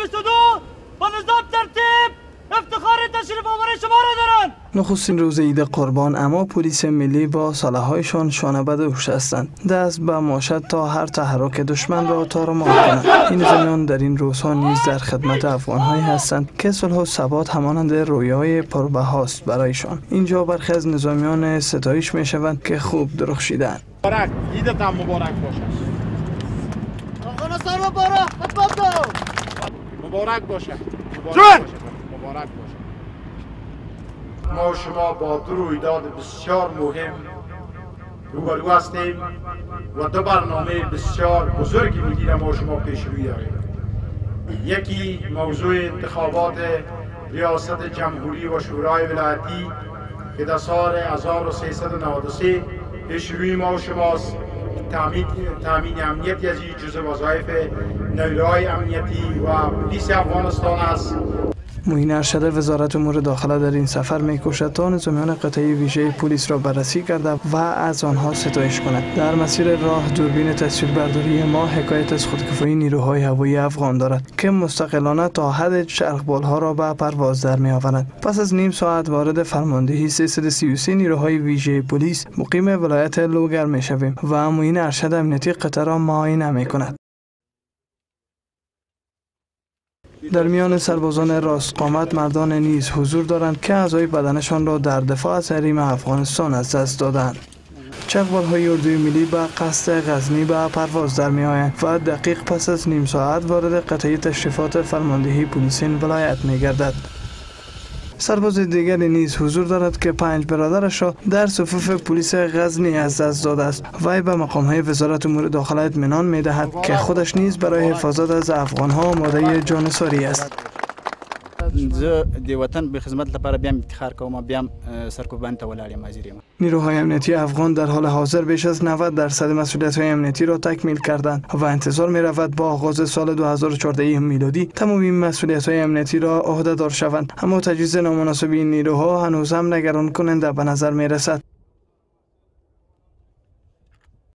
22 با نظام ترتیب افتخار تشریف آور شما را دارند. نخستین روز عید قربان، اما پلیس ملی با سلاح‌هایشان شانه به دوش هستند، دست به ماشد تا هر تحرک دشمن را تارمار کنند. این نظامیان در این روزها نیز در خدمت افغان‌هایی هستند که صلح و ثبات همانند رویای پربهاست برایشان. اینجا برخی از نظامیان ستایش می‌شوند که خوب درخشیدند. مبارک، عیدتان مبارک باشد. افغانستان مبارک، مبارک باشد. مبارک باشد. ما شما با دو رویداد بسیار مهم روبرو هستیم و دو برنامه بسیار بزرگی میگیره ما شما پیش روی داریم. یکی موضوع انتخابات ریاست جمهوری و شورای ولایتی که در سال 1393 پیش روی ما شماست. تامین امنیتی از این جزء وظایف نیروهای امنیتی و پلیس افغانستان است. معین ارشد وزارت امور داخله در این سفر می‌کوشد تا نظامیان قطعه ویژه پلیس را بررسی کرده و از آنها ستایش کند. در مسیر راه دوربین تصویربرداری ما حکایت از خودکفایی نیروهای هوایی افغان دارد که مستقلانه تا حد چرخبال‌ها را به پرواز در می‌آورند. پس از نیم ساعت وارد فرماندهی 333 نیروهای ویژه پلیس مقیم ولایت لوگر می‌شویم و معین ارشد امنیتی قطعه را معاینه می‌کند. در میان سربازان راستقامت مردان نیز حضور دارند که اعضای بدنشان را در دفاع از حریم افغانستان از دست دادند. چغبال‌های اردوی ملی به قصد غزنی به پرواز در می‌آیند و دقیق پس از نیم ساعت وارد قطعه تشریفات فرماندهی پلیس این ولایت می‌گردد. سرباز دیگری نیز حضور دارد که 5 برادرش را در صفوف پلیس غزنی از دست داده است. وی به مقام‌های وزارت امور داخله اطمینان می‌دهد که خودش نیز برای حفاظت از افغان‌ها آماده جانساری است. زه د وطن به خدمت لپاره بیا افتخار کوم، بیا سرکوبان ته ولاړ یم حاضر یم. نیروهای امنیتی افغان در حال حاضر بیش از 90% مسئولیت‌های امنیتی را تکمیل کردند و انتظار می‌رود با آغاز سال 2014 میلادی تمام این مسئولیت‌های امنیتی را عهده‌دار شوند. اما تجهیز نامناسب این نیروها هنوز هم نگران کننده به نظر می‌رسد.